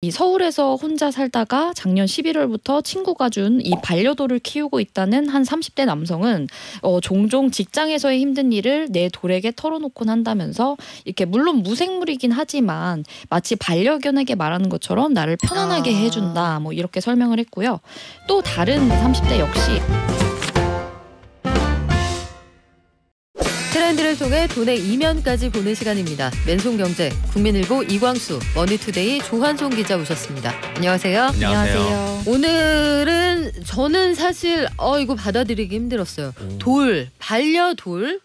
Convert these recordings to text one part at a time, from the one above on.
이 서울에서 혼자 살다가 작년 11월부터 친구가 준 이 반려돌을 키우고 있다는 한 30대 남성은 종종 직장에서의 힘든 일을 내 돌에게 털어놓곤 한다면서 이렇게 물론 무생물이긴 하지만 마치 반려견에게 말하는 것처럼 나를 편안하게 해준다 뭐 이렇게 설명을 했고요. 또 다른 30대 역시 트렌드를 통해 돈의 이면까지 보는 시간입니다. 맨손경제, 국민일보 이광수, 머니투데이 조한송 기자 오셨습니다. 안녕하세요. 안녕하세요. 오늘은 저는 사실 이거 받아들이기 힘들었어요. 돌, 반려돌.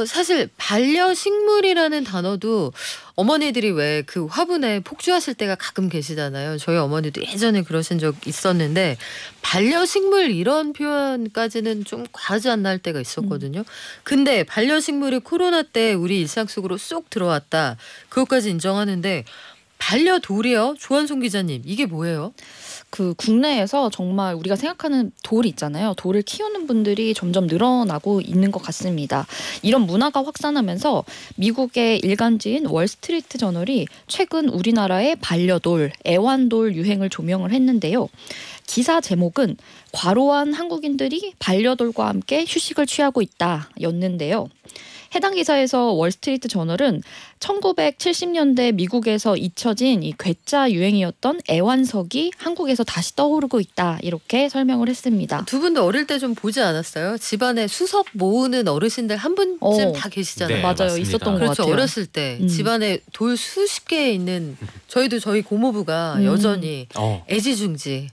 사실 반려식물이라는 단어도 어머니들이 왜 그 화분에 폭주하실 때가 가끔 계시잖아요. 저희 어머니도 예전에 그러신 적 있었는데 반려식물 이런 표현까지는 좀 과하지 않나 할 때가 있었거든요. 근데 반려식물이 코로나 때 우리 일상 속으로 쏙 들어왔다. 그것까지 인정하는데 반려돌이요? 조한송 기자님, 이게 뭐예요? 그 국내에서 정말 우리가 생각하는 돌 있잖아요. 돌을 키우는 분들이 점점 늘어나고 있는 것 같습니다. 이런 문화가 확산하면서 미국의 일간지인 월스트리트 저널이 최근 우리나라의 반려돌, 애완돌 유행을 조명을 했는데요. 기사 제목은 과로한 한국인들이 반려돌과 함께 휴식을 취하고 있다였는데요. 해당 기사에서 월스트리트 저널은 1970년대 미국에서 잊혀진 이 괴짜 유행이었던 애완석이 한국에서 다시 떠오르고 있다 이렇게 설명을 했습니다. 두 분도 어릴 때 좀 보지 않았어요? 집안에 수석 모으는 어르신들 한 분쯤 다 계시잖아요. 네, 맞아요. 맞습니다. 있었던 것 그렇죠. 같아요. 어렸을 때 집안에 돌 수십 개 있는 저희 고모부가 여전히 애지중지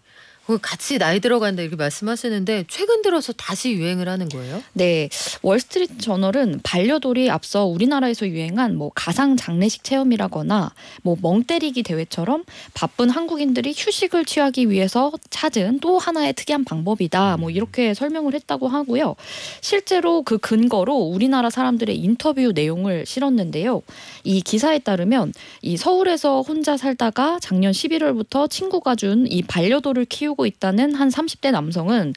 같이 나이 들어간다 이렇게 말씀하시는데 최근 들어서 다시 유행을 하는 거예요? 네, 월스트리트 저널은 반려돌이 앞서 우리나라에서 유행한 가상 장례식 체험이라거나 멍 때리기 대회처럼 바쁜 한국인들이 휴식을 취하기 위해서 찾은 또 하나의 특이한 방법이다. 이렇게 설명을 했다고 하고요. 실제로 그 근거로 우리나라 사람들의 인터뷰 내용을 실었는데요. 이 기사에 따르면 이 서울에서 혼자 살다가 작년 11월부터 친구가 준 이 반려돌을 키우고 있다는 한 30대 남성은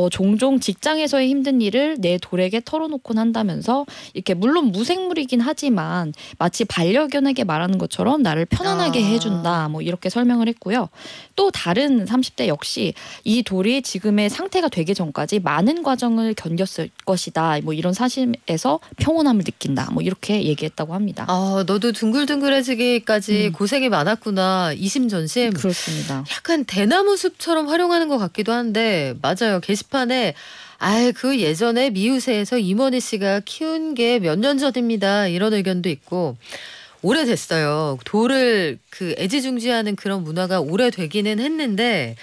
종종 직장에서의 힘든 일을 내 돌에게 털어놓곤 한다면서 이렇게 물론 무생물이긴 하지만 마치 반려견에게 말하는 것처럼 나를 편안하게 해준다 뭐 이렇게 설명을 했고요. 또 다른 30대 역시 이 돌이 지금의 상태가 되기 전까지 많은 과정을 견뎠을 것이다. 뭐 이런 사실에서 평온함을 느낀다. 뭐 이렇게 얘기했다고 합니다. 너도 둥글둥글해지기까지 고생이 많았구나. 이심전심. 그렇습니다. 약간 대나무 숲처럼 활용하는 것 같기도 한데 맞아요. 게시판에 그 예전에 미우새에서 임원희 씨가 키운 게 몇 년 전입니다. 이런 의견도 있고 오래됐어요. 돌을 애지중지하는 그런 문화가 오래되기는 했는데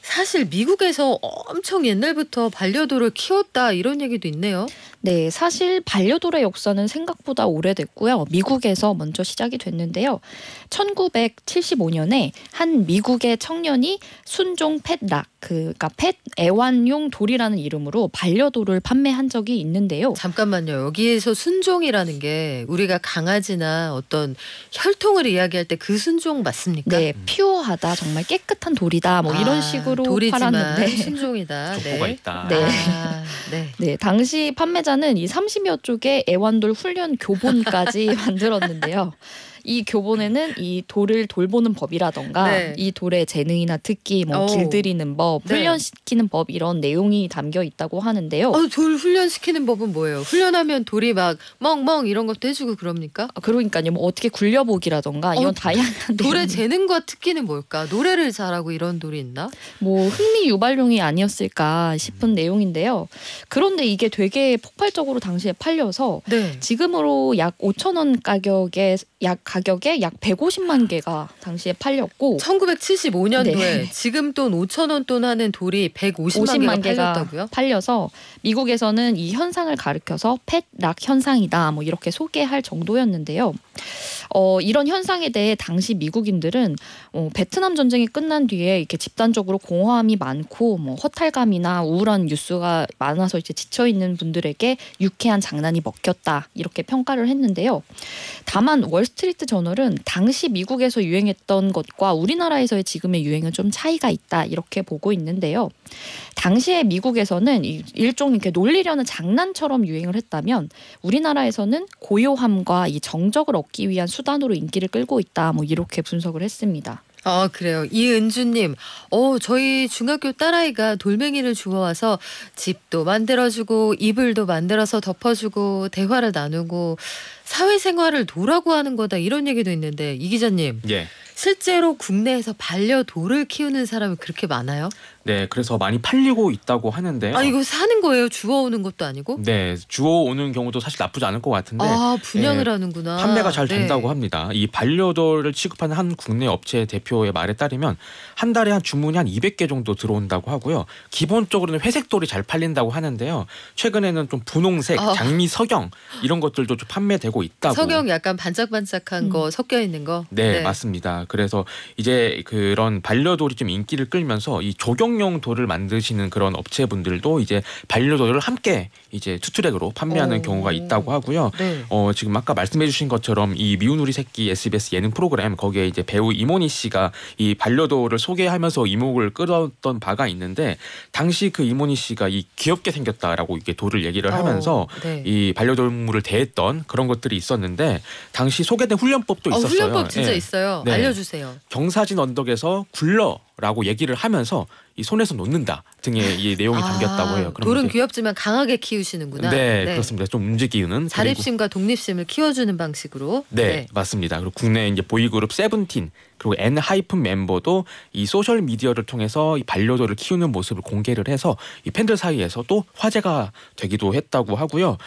사실 미국에서 엄청 옛날부터 반려돌을 키웠다 이런 얘기도 있네요. 네, 사실 반려돌의 역사는 생각보다 오래됐고요. 미국에서 먼저 시작이 됐는데요. 1975년에 한 미국의 청년이 순종 펫락, 그러니까 펫 애완용 돌이라는 이름으로 반려돌을 판매한 적이 있는데요. 잠깐만요. 여기에서 순종이라는 게 우리가 강아지나 어떤 혈통을 이야기할 때 그 순종 맞습니까? 네, 퓨어하다, 정말 깨끗한 돌이다, 뭐 이런 식으로 돌이지만 팔았는데 순종이다. 족보가 있다. 네. 네. 네, 당시 판매자는 이 30여 쪽의 애완돌 훈련 교본까지 만들었는데요. 이 교본에는 이 돌을 돌보는 법이라던가 네. 이 돌의 재능이나 특기, 길들이는 법, 네. 훈련시키는 법 이런 내용이 담겨 있다고 하는데요. 돌 훈련시키는 법은 뭐예요? 훈련하면 돌이 막 멍멍 이런 것도 해주고 그럽니까? 그러니까요. 어떻게 굴려보기라던가 이런 다양한 돌의 내용이 재능과 특기는 뭘까? 노래를 잘하고 이런 돌이 있나? 흥미 유발용이 아니었을까 싶은 내용인데요. 그런데 이게 되게 폭발적으로 당시에 팔려서 네. 지금으로 약 5,000원 가격에 약 150만 개가 당시에 팔렸고 1975년도에 네. 지금 돈 5,000원 돈 하는 돌이 150만 개가 팔렸다고요? 팔려서 미국에서는 이 현상을 가리켜서 펫락 현상이다 뭐 이렇게 소개할 정도였는데요. 이런 현상에 대해 당시 미국인들은 베트남 전쟁이 끝난 뒤에 이렇게 집단적으로 공허함이 많고 허탈감이나 우울한 뉴스가 많아서 이제 지쳐 있는 분들에게 유쾌한 장난이 먹혔다 이렇게 평가를 했는데요. 다만 월스트리트 저널은 당시 미국에서 유행했던 것과 우리나라에서의 지금의 유행은 좀 차이가 있다 이렇게 보고 있는데요. 당시에 미국에서는 일종 이렇게 놀리려는 장난처럼 유행을 했다면 우리나라에서는 고요함과 이 정적을 얻기 위한 수단으로 인기를 끌고 있다. 뭐 이렇게 분석을 했습니다. 아, 그래요. 이은주님, 저희 중학교 딸아이가 돌멩이를 주워와서 집도 만들어주고 이불도 만들어서 덮어주고 대화를 나누고 사회생활을 도라고 하는 거다 이런 얘기도 있는데 이 기자님. 예. 실제로 국내에서 반려돌을 키우는 사람이 그렇게 많아요? 네, 그래서 많이 팔리고 있다고 하는데요. 아, 이거 사는 거예요? 주워오는 것도 아니고? 네, 주워오는 경우도 사실 나쁘지 않을 것 같은데 아, 분양을 예, 하는구나. 판매가 잘 된다고 네. 합니다. 이 반려돌을 취급하는 한 국내 업체 대표의 말에 따르면 한 달에 한 주문이 한 200개 정도 들어온다고 하고요. 기본적으로는 회색돌이 잘 팔린다고 하는데요. 최근에는 좀 분홍색, 장미 석영 이런 것들도 좀 판매되고 있다고. 석영 약간 반짝반짝한 거 섞여 있는 거? 네, 맞습니다. 그래서 이제 그런 반려돌이 좀 인기를 끌면서 이 조경용 돌을 만드시는 그런 업체분들도 이제 반려돌을 함께 이제 투트랙으로 판매하는 경우가 있다고 하고요. 네. 지금 아까 말씀해주신 것처럼 이 미운 우리 새끼 SBS 예능 프로그램 거기에 이제 배우 이모니 씨가 이 반려돌을 소개하면서 이목을 끌었던 바가 있는데 당시 그 이모니 씨가 이 귀엽게 생겼다라고 이게 돌을 얘기를 하면서 네. 이 반려동물을 대했던 그런 것들이 있었는데 당시 소개된 훈련법도 있었어요. 훈련법 진짜 예. 있어요. 네. 알려주세요. 경사진 언덕에서 굴러라고 얘기를 하면서 이 손에서 놓는다 등의 이 내용이 담겼다고 해요. 그럼 돌은 이제 귀엽지만 강하게 키우시는구나. 네, 그렇습니다. 좀 움직이는 자립심과 독립심을 키워주는 방식으로. 네, 맞습니다. 그리고 국내 이제 보이그룹 세븐틴 그리고 엔하이픈 멤버도 이 소셜 미디어를 통해서 이 반려돌을 키우는 모습을 공개를 해서 이 팬들 사이에서도 화제가 되기도 했다고 하고요.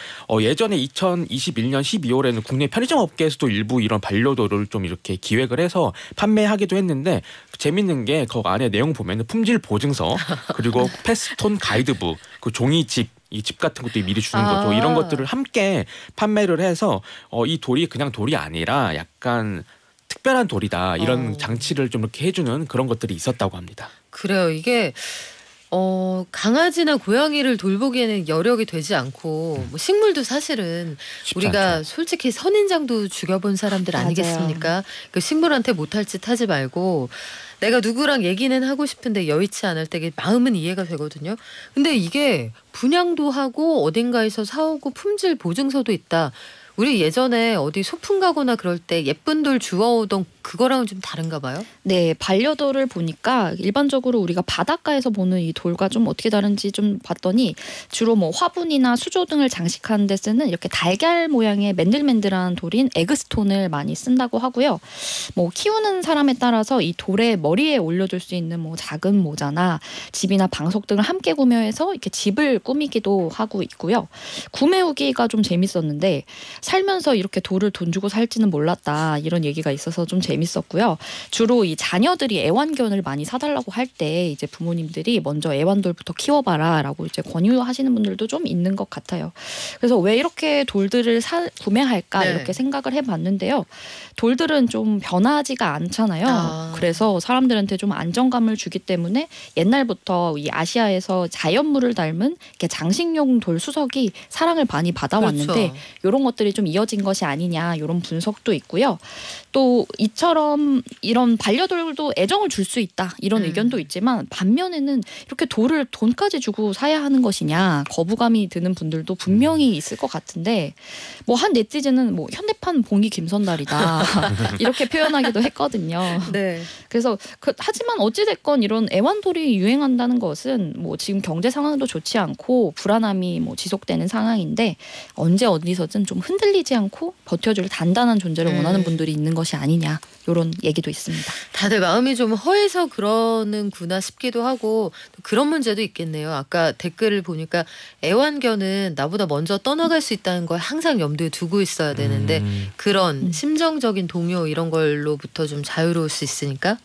예전에 2021년 12월에는 국내 편의점 업계에서도 일부 이런 반려돌을 좀 이렇게 기획을 해서 판매하기도 했는데 재밌는 게 그 안에 내용 보면은 품질 보증서 그리고 패스톤 가이드북 그 종이집 이 집 같은 것도 미리 주는 거죠. 이런 것들을 함께 판매를 해서 이 돌이 그냥 돌이 아니라 약간 특별한 돌이다 이런 장치를 좀 이렇게 해주는 그런 것들이 있었다고 합니다. 그래요. 이게 강아지나 고양이를 돌보기에는 여력이 되지 않고 뭐 식물도 사실은 우리가 않죠. 솔직히 선인장도 죽여본 사람들 아니겠습니까? 그 식물한테 못할 짓 하지 말고 내가 누구랑 얘기는 하고 싶은데 여의치 않을 때 마음은 이해가 되거든요. 근데 이게 분양도 하고 어딘가에서 사오고 품질 보증서도 있다. 우리 예전에 어디 소풍 가거나 그럴 때 예쁜 돌 주워오던 그거랑은 좀 다른가 봐요? 네, 반려돌을 보니까 일반적으로 우리가 바닷가에서 보는 이 돌과 좀 어떻게 다른지 좀 봤더니 주로 뭐 화분이나 수조 등을 장식하는 데 쓰는 이렇게 달걀 모양의 맨들맨들한 돌인 에그스톤을 많이 쓴다고 하고요. 뭐 키우는 사람에 따라서 이 돌의 머리에 올려줄 수 있는 뭐 작은 모자나 집이나 방석 등을 함께 구매해서 이렇게 집을 꾸미기도 하고 있고요. 구매 후기가 좀 재밌었는데 살면서 이렇게 돌을 돈 주고 살지는 몰랐다 이런 얘기가 있어서 좀 재밌었고요. 주로 이 자녀들이 애완견을 많이 사달라고 할 때 이제 부모님들이 먼저 애완돌부터 키워봐라라고 이제 권유하시는 분들도 좀 있는 것 같아요. 그래서 왜 이렇게 돌들을 구매할까 이렇게 생각을 해봤는데요. 돌들은 좀 변하지가 않잖아요. 그래서 사람들한테 좀 안정감을 주기 때문에 옛날부터 이 아시아에서 자연물을 닮은 이렇게 장식용 돌 수석이 사랑을 많이 받아왔는데 이런 것들이 좀 이어진 것이 아니냐 이런 분석도 있고요. 또 이처럼 이런 반려돌도 애정을 줄 수 있다 이런 의견도 있지만 반면에는 이렇게 돌을 돈까지 주고 사야 하는 것이냐 거부감이 드는 분들도 분명히 있을 것 같은데 뭐 한 네티즌은 뭐 현대판 봉이 김선달이다 이렇게 표현하기도 했거든요. 네. 그래서 하지만 어찌됐건 이런 애완돌이 유행한다는 것은 뭐 지금 경제 상황도 좋지 않고 불안함이 뭐 지속되는 상황인데 언제 어디서든 좀 흔들리지 않고 버텨줄 단단한 존재를 원하는 분들이 있는 것이 아니냐 이런 얘기도 있습니다. 다들 마음이 좀 허해서 그러는구나 싶기도 하고 또 그런 문제도 있겠네요. 아까 댓글을 보니까 애완견은 나보다 먼저 떠나갈 수 있다는 걸 항상 염두에 두고 있어야 되는데 그런 심정적인 동요 이런 걸로부터 좀 자유로울 수 있으니까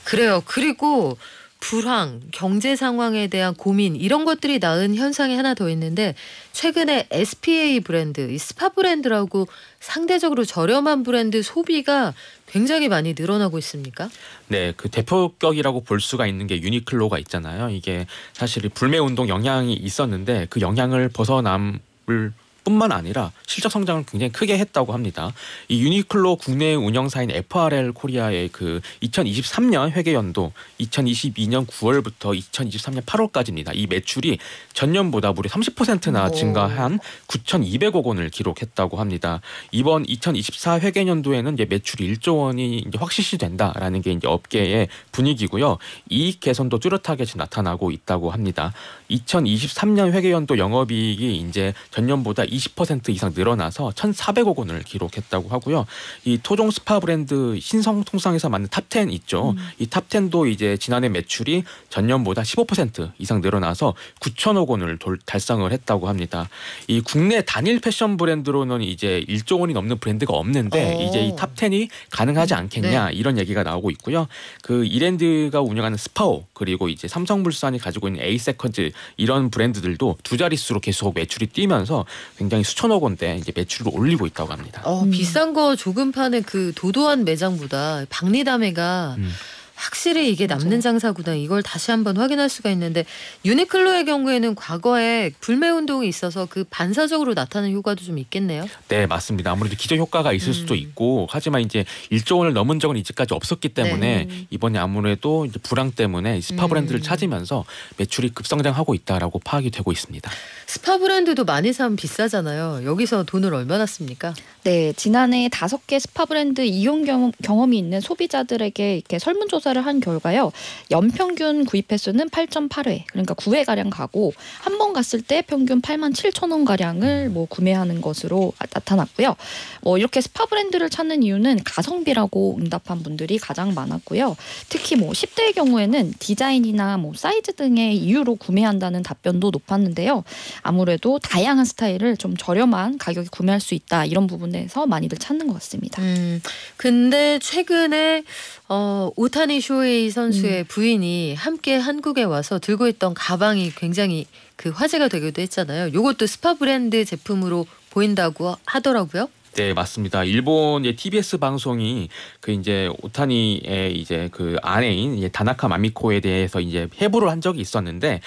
그래요. 그리고 불황, 경제 상황에 대한 고민 이런 것들이 낳은 현상이 하나 더 있는데 최근에 SPA 브랜드, 이 스파 브랜드라고 상대적으로 저렴한 브랜드 소비가 굉장히 많이 늘어나고 있습니까? 네, 그 대표격이라고 볼 수가 있는 게 유니클로가 있잖아요. 이게 사실 불매운동 영향이 있었는데 그 영향을 벗어남을 뿐만 아니라 실적 성장을 굉장히 크게 했다고 합니다. 이 유니클로 국내 운영사인 FRL 코리아의 그 2023년 회계연도 2022년 9월부터 2023년 8월까지입니다. 이 매출이 전년보다 무려 30%나 증가한 9,200억 원을 기록했다고 합니다. 이번 2024 회계연도에는 이제 매출이 1조 원이 이제 확실시 된다라는 게 이제 업계의 분위기고요. 이익 개선도 뚜렷하게 나타나고 있다고 합니다. 2023년 회계연도 영업이익이 이제 전년보다 20% 이상 늘어나서 1,400억 원을 기록했다고 하고요. 이 토종 스파 브랜드 신성통상에서 만든 탑10 있죠. 이 탑10도 이제 지난해 매출이 전년보다 15% 이상 늘어나서 9천억 원을 달성을 했다고 합니다. 이 국내 단일 패션 브랜드로는 이제 1조 원이 넘는 브랜드가 없는데 이제 이 탑10이 가능하지 않겠냐 네. 이런 얘기가 나오고 있고요. 그 이랜드가 운영하는 스파오 그리고 이제 삼성물산이 가지고 있는 에이세컨즈 이런 브랜드들도 두 자릿수로 계속 매출이 뛰면서 굉장히 수천억 원대 이제 매출을 올리고 있다고 합니다. 비싼 거 조금 파는 그 도도한 매장보다 박리담회가 확실히 이게 남는 장사구나 이걸 다시 한번 확인할 수가 있는데 유니클로의 경우에는 과거에 불매운동이 있어서 그 반사적으로 나타나는 효과도 좀 있겠네요. 네 맞습니다. 아무래도 기저 효과가 있을 수도 있고 하지만 이제 1조 원을 넘은 적은 이제까지 없었기 때문에 네. 이번에 아무래도 이제 불황 때문에 스파 브랜드를 찾으면서 매출이 급성장하고 있다라고 파악이 되고 있습니다. 스파 브랜드도 많이 사면 비싸잖아요. 여기서 돈을 얼마나 씁니까? 네, 지난해 5개 스파 브랜드 이용 경험이 있는 소비자들에게 이렇게 설문조사를 한 결과요. 연평균 구입 횟수는 8.8회, 그러니까 9회 가량 가고 한 번 갔을 때 평균 87,000원 가량을 뭐 구매하는 것으로 나타났고요. 이렇게 스파 브랜드를 찾는 이유는 가성비라고 응답한 분들이 가장 많았고요. 특히 10대의 경우에는 디자인이나 사이즈 등의 이유로 구매한다는 답변도 높았는데요. 아무래도 다양한 스타일을 좀 저렴한 가격에 구매할 수 있다 이런 부분에서 많이들 찾는 것 같습니다. 근데 최근에 오타니 쇼헤이 선수의 부인이 함께 한국에 와서 들고 있던 가방이 굉장히 그 화제가 되기도 했잖아요. 이것도 스파 브랜드 제품으로 보인다고 하더라고요. 네 맞습니다. 일본의 TBS 방송이 그 이제 오타니의 이제 그 아내인 이제 다나카 마미코에 대해서 이제 해부를 한 적이 있었는데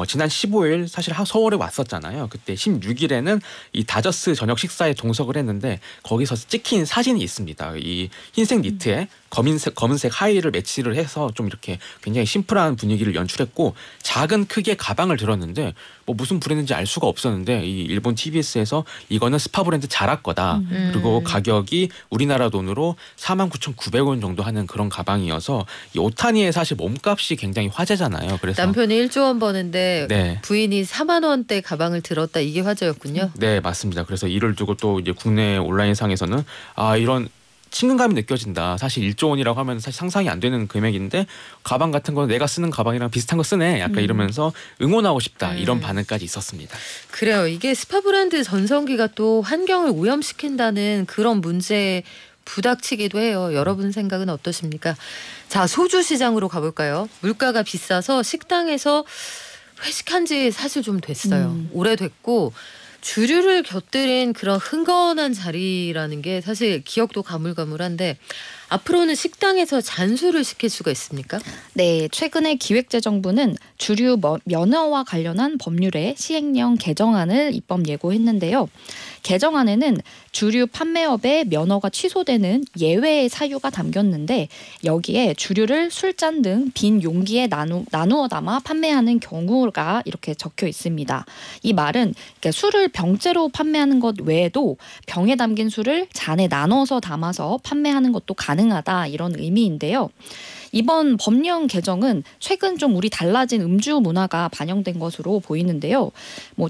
지난 15일 사실 서울에 왔었잖아요. 그때 16일에는 이 다저스 저녁 식사에 동석을 했는데 거기서 찍힌 사진이 있습니다. 이 흰색 니트에 검은색 하의를 매치를 해서 좀 이렇게 굉장히 심플한 분위기를 연출했고 작은 크기의 가방을 들었는데 무슨 브랜드인지 알 수가 없었는데 이 일본 TBS에서 이거는 스파 브랜드 자라 거다. 그리고 가격이 우리나라 돈으로 49,900원 정도 하는 그런 가방이어서 이 오타니의 사실 몸값이 굉장히 화제잖아요. 그래서 남편이 1조 원 버는데 네. 부인이 4만 원대 가방을 들었다 이게 화제였군요. 네 맞습니다. 그래서 이를 두고 또 이제 국내 온라인상에서는 이런 친근감이 느껴진다. 사실 1조 원이라고 하면 사실 상상이 안 되는 금액인데 가방 같은 거 내가 쓰는 가방이랑 비슷한 거 쓰네. 약간 이러면서 응원하고 싶다. 이런 반응까지 있었습니다. 그래요. 이게 스파 브랜드 전성기가 또 환경을 오염시킨다는 그런 문제에 부닥치기도 해요. 여러분 생각은 어떠십니까? 자, 소주 시장으로 가볼까요? 물가가 비싸서 식당에서 회식한 지 사실 좀 됐어요. 오래됐고 주류를 곁들인 그런 흥건한 자리라는 게 사실 기억도 가물가물한데 앞으로는 식당에서 잔술을 시킬 수가 있습니까? 네, 최근에 기획재정부는 주류 면허와 관련한 법률의 시행령 개정안을 입법 예고했는데요. 개정안에는 주류 판매업의 면허가 취소되는 예외의 사유가 담겼는데 여기에 주류를 술잔 등 빈 용기에 나누어 담아 판매하는 경우가 이렇게 적혀 있습니다. 이 말은 술을 병째로 판매하는 것 외에도 병에 담긴 술을 잔에 나눠서 담아서 판매하는 것도 가능하다 이런 의미인데요. 이번 법령 개정은 최근 좀 우리 달라진 음주 문화가 반영된 것으로 보이는데요.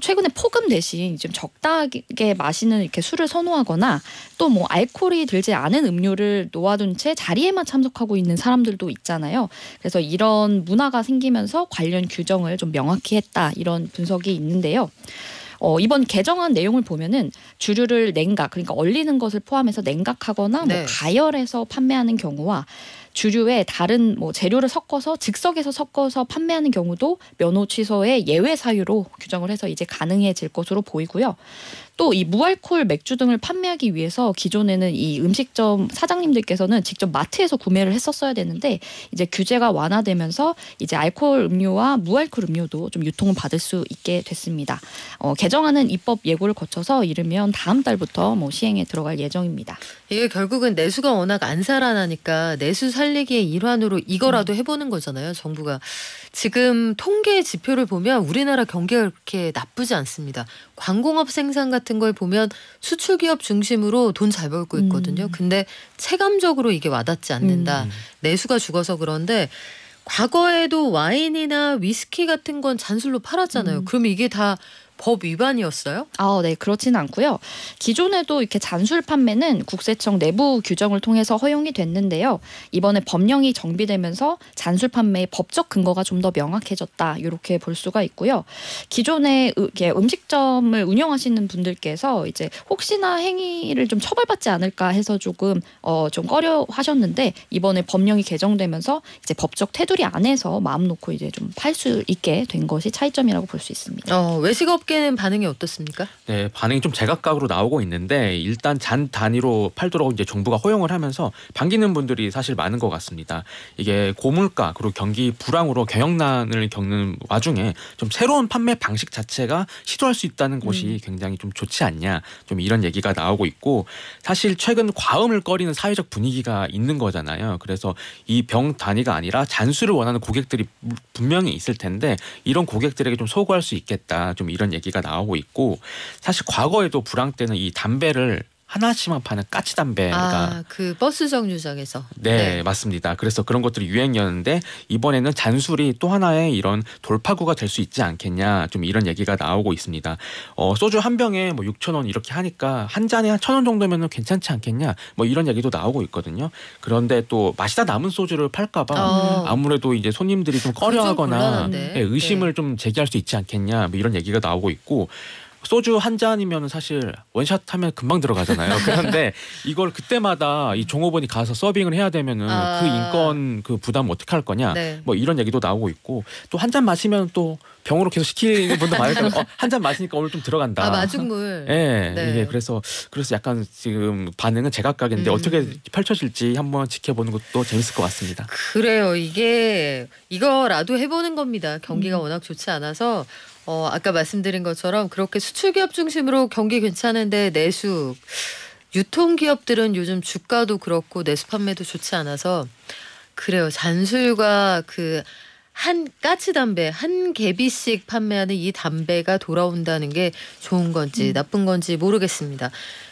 최근에 폭음 대신 좀 적당하게 마시는 이렇게 술을 선호하거나 또 알코올이 들지 않은 음료를 놓아둔 채 자리에만 참석하고 있는 사람들도 있잖아요. 그래서 이런 문화가 생기면서 관련 규정을 좀 명확히 했다 이런 분석이 있는데요. 이번 개정안 내용을 보면은 주류를 냉각, 그러니까 얼리는 것을 포함해서 냉각하거나 가열해서 판매하는 경우와 주류에 다른 재료를 섞어서 즉석에서 섞어서 판매하는 경우도 면허 취소의 예외 사유로 규정을 해서 이제 가능해질 것으로 보이고요. 또 이 무알콜 맥주 등을 판매하기 위해서 기존에는 이 음식점 사장님들께서는 직접 마트에서 구매를 했었어야 되는데 이제 규제가 완화되면서 이제 알코올 음료와 무알콜 음료도 좀 유통을 받을 수 있게 됐습니다. 개정안은 입법 예고를 거쳐서 이르면 다음 달부터 뭐 시행에 들어갈 예정입니다. 이게 결국은 내수가 워낙 안 살아나니까 내수 살리기의 일환으로 이거라도 해보는 거잖아요. 정부가. 지금 통계 지표를 보면 우리나라 경기가 그렇게 나쁘지 않습니다. 광공업 생산 같은 걸 보면 수출 기업 중심으로 돈 잘 벌고 있거든요. 근데 체감적으로 이게 와닿지 않는다. 내수가 죽어서 그런데 과거에도 와인이나 위스키 같은 건 잔술로 팔았잖아요. 그럼 이게 다 법 위반이었어요? 네, 그렇지는 않고요. 기존에도 이렇게 잔술 판매는 국세청 내부 규정을 통해서 허용이 됐는데요. 이번에 법령이 정비되면서 잔술 판매의 법적 근거가 좀 더 명확해졌다. 이렇게 볼 수가 있고요. 기존에 이렇게 음식점을 운영하시는 분들께서 이제 혹시나 행위를 좀 처벌받지 않을까 해서 조금 좀 꺼려하셨는데 이번에 법령이 개정되면서 이제 법적 테두리 안에서 마음 놓고 이제 좀 팔 수 있게 된 것이 차이점이라고 볼 수 있습니다. 외식업계는 반응이 어떻습니까? 네, 반응이 좀 제각각으로 나오고 있는데 일단 잔 단위로 팔도록 이제 정부가 허용을 하면서 반기는 분들이 사실 많은 것 같습니다. 이게 고물가 그리고 경기 불황으로 경영난을 겪는 와중에 좀 새로운 판매 방식 자체가 시도할 수 있다는 것이 굉장히 좀 좋지 않냐, 좀 이런 얘기가 나오고 있고 사실 최근 과음을 꺼리는 사회적 분위기가 있는 거잖아요. 그래서 이 병 단위가 아니라 잔수를 원하는 고객들이 분명히 있을 텐데 이런 고객들에게 좀 소구할 수 있겠다, 좀 이런 얘기가 나오고 있고 사실 과거에도 불황 때는 이 담배를 하나씩만 파는 까치 담배가 그 버스 정류장에서 네, 맞습니다. 그래서 그런 것들이 유행이었는데 이번에는 잔술이 또 하나의 이런 돌파구가 될 수 있지 않겠냐, 좀 이런 얘기가 나오고 있습니다. 소주 한 병에 뭐 6,000원 이렇게 하니까 한 잔에 한 1,000원 정도면은 괜찮지 않겠냐, 뭐 이런 얘기도 나오고 있거든요. 그런데 또 마시다 남은 소주를 팔까봐 아무래도 이제 손님들이 좀 꺼려하거나 의심을 좀 제기할 수 있지 않겠냐, 뭐 이런 얘기가 나오고 있고. 소주 한 잔이면 사실 원샷 하면 금방 들어가잖아요. 그런데 이걸 그때마다 이 종업원이 가서 서빙을 해야 되면은 그 인건 그 부담 어떻게 할 거냐, 뭐 이런 얘기도 나오고 있고 또 한 잔 마시면 또 병으로 계속 시키는 분도 많을 거예요. 한 잔 마시니까 오늘 좀 들어간다. 마중물. 네, 이게 그래서 약간 지금 반응은 제각각인데 어떻게 펼쳐질지 한번 지켜보는 것도 재밌을 것 같습니다. 그래요. 이거라도 해보는 겁니다. 경기가 워낙 좋지 않아서. 아까 말씀드린 것처럼 그렇게 수출기업 중심으로 경기 괜찮은데 내수 유통기업들은 요즘 주가도 그렇고 내수 판매도 좋지 않아서 그래요. 잔술과 그 한 까치 담배 한 개비씩 판매하는 이 담배가 돌아온다는 게 좋은 건지 나쁜 건지 모르겠습니다.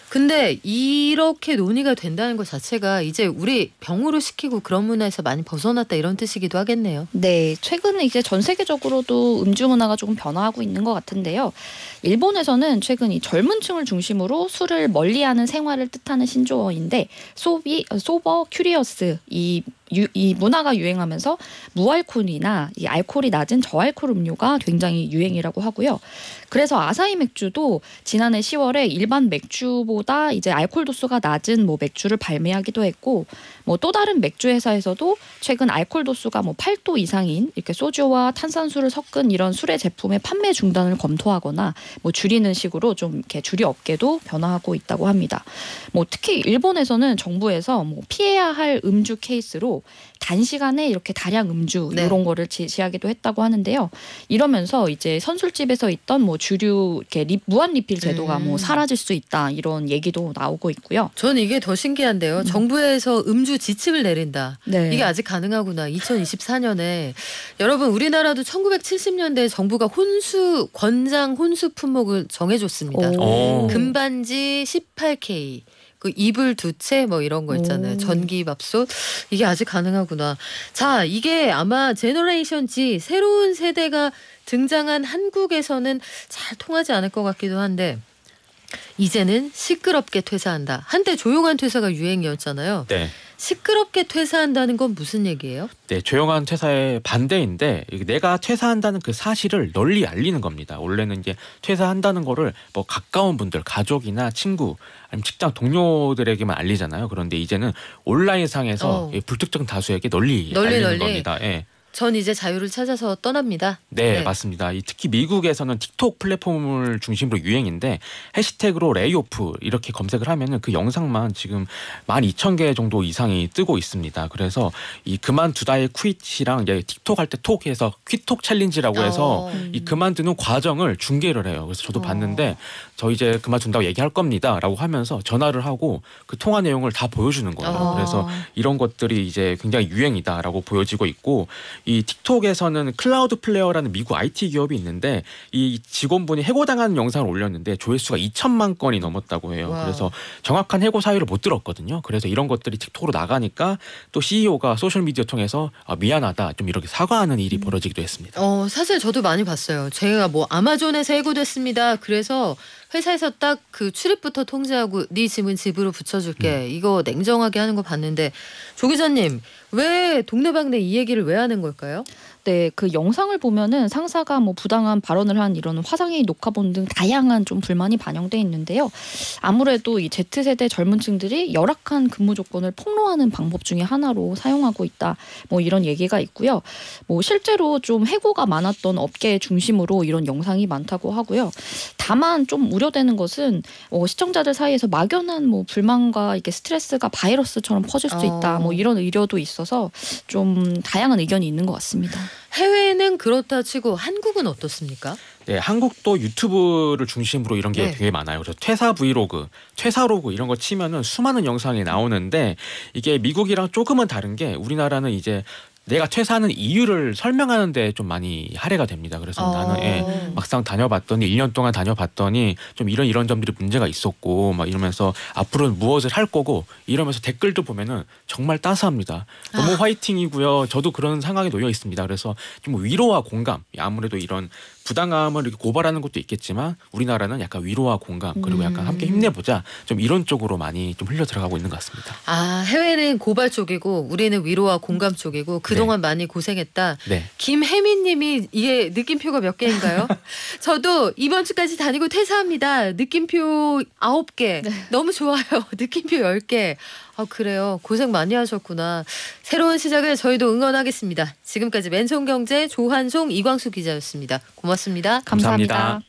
근데 이렇게 논의가 된다는 것 자체가 이제 우리 병으로 시키고 그런 문화에서 많이 벗어났다 이런 뜻이기도 하겠네요. 네, 최근에 이제 전 세계적으로도 음주 문화가 조금 변화하고 있는 것 같은데요. 일본에서는 최근 이 젊은 층을 중심으로 술을 멀리하는 생활을 뜻하는 신조어인데 소버 큐리어스 이 문화가 유행하면서 무알콜이나 이 알코올이 낮은 저알코올 음료가 굉장히 유행이라고 하고요. 그래서 아사히 맥주도 지난해 10월에 일반 맥주보다 이제 알코올 도수가 낮은 뭐 맥주를 발매하기도 했고, 뭐 또 다른 맥주 회사에서도 최근 알코올 도수가 뭐 8도 이상인 이렇게 소주와 탄산수를 섞은 이런 술의 제품의 판매 중단을 검토하거나 뭐 줄이는 식으로 좀 이렇게 주류 업계도 변화하고 있다고 합니다. 뭐 특히 일본에서는 정부에서 뭐 피해야 할 음주 케이스로 단시간에 이렇게 다량 음주 이런 거를 지시하기도 했다고 하는데요. 이러면서 이제 선술집에서 있던 뭐 주류 이렇게 무한 리필 제도가 뭐 사라질 수 있다 이런 얘기도 나오고 있고요. 저는 이게 더 신기한데요. 정부에서 음주 지침을 내린다. 이게 아직 가능하구나. 2024년에 여러분 우리나라도 1970년대 정부가 권장 혼수 품목을 정해줬습니다. 금반지 18K. 그 이불 2채 뭐 이런 거 있잖아요. 전기밥솥. 이게 아직 가능하구나. 자, 이게 아마 제너레이션 Z 새로운 세대가 등장한 한국에서는 잘 통하지 않을 것 같기도 한데 이제는 시끄럽게 퇴사한다. 한때 조용한 퇴사가 유행이었잖아요. 네. 시끄럽게 퇴사한다는 건 무슨 얘기예요? 네, 조용한 퇴사의 반대인데 내가 퇴사한다는 그 사실을 널리 알리는 겁니다. 원래는 이제 퇴사한다는 거를 뭐 가까운 분들, 가족이나 친구, 아니면 직장 동료들에게만 알리잖아요. 그런데 이제는 온라인상에서 불특정 다수에게 널리 알리는 겁니다. 예. 전 이제 자유를 찾아서 떠납니다. 네, 맞습니다. 특히 미국에서는 틱톡 플랫폼을 중심으로 유행인데 해시태그로 레이오프 이렇게 검색을 하면은 그 영상만 지금 12,000개 정도 이상이 뜨고 있습니다. 그래서 이 그만두다의 퀴트이랑 이제 틱톡 할 때 톡해서 퀴톡 챌린지라고 해서 이 그만두는 과정을 중계를 해요. 그래서 저도 봤는데 저 이제 그만둔다고 얘기할 겁니다라고 하면서 전화를 하고 그 통화 내용을 다 보여주는 거예요. 그래서 이런 것들이 이제 굉장히 유행이다라고 보여지고 있고 이 틱톡에서는 클라우드 플레어라는 미국 IT 기업이 있는데 이 직원분이 해고당하는 영상을 올렸는데 조회수가 2천만 건이 넘었다고 해요. 와우. 그래서 정확한 해고 사유를 못 들었거든요. 그래서 이런 것들이 틱톡으로 나가니까 또 CEO가 소셜미디어 통해서 미안하다 좀 이렇게 사과하는 일이 벌어지기도 했습니다. 사실 저도 많이 봤어요. 제가 뭐 아마존에서 해고됐습니다. 그래서 회사에서 딱 그 출입부터 통제하고 네 짐은 집으로 붙여줄게. 이거 냉정하게 하는 거 봤는데 조 기자님 왜 동네방네 이 얘기를 왜 하는 걸까요? 네, 그 영상을 보면은 상사가 뭐 부당한 발언을 한 이런 화상회의 녹화본 등 다양한 좀 불만이 반영돼 있는데요. 아무래도 이 Z세대 젊은층들이 열악한 근무 조건을 폭로하는 방법 중에 하나로 사용하고 있다. 뭐 이런 얘기가 있고요. 뭐 실제로 좀 해고가 많았던 업계 중심으로 이런 영상이 많다고 하고요. 다만 좀 우려되는 것은 시청자들 사이에서 막연한 뭐 불만과 이렇게 스트레스가 바이러스처럼 퍼질 수도 있다. 뭐 이런 의료도 있어서 좀 다양한 의견이 있는 것 같습니다. 해외는 그렇다 치고 한국은 어떻습니까? 네, 한국도 유튜브를 중심으로 이런 게 네. 되게 많아요. 그래서 퇴사 브이로그, 퇴사로그 이런 거 치면은 수많은 영상이 나오는데 이게 미국이랑 조금은 다른 게 우리나라는 이제 내가 퇴사하는 이유를 설명하는데 좀 많이 할애가 됩니다. 그래서 나는 막상 다녀봤더니 1년 동안 다녀봤더니 좀 이런 점들이 문제가 있었고 막 이러면서 앞으로는 무엇을 할 거고 이러면서 댓글도 보면은 정말 따스합니다. 너무 화이팅이고요. 저도 그런 상황에 놓여 있습니다. 그래서 좀 위로와 공감, 아무래도 이런 부당함을 이렇게 고발하는 것도 있겠지만 우리나라는 약간 위로와 공감 그리고 약간 함께 힘내보자 좀 이런 쪽으로 많이 좀 흘려 들어가고 있는 것 같습니다. 해외는 고발 쪽이고 우리는 위로와 공감 쪽이고 그동안 많이 고생했다. 네. 김혜민님이 이게 느낌표가 몇 개인가요? 저도 이번 주까지 다니고 퇴사합니다. 느낌표 9개. 너무 좋아요. 느낌표 10개. 그래요. 고생 많이 하셨구나. 새로운 시작을 저희도 응원하겠습니다. 지금까지 맨손경제 조한송 이광수 기자였습니다. 고맙습니다. 감사합니다.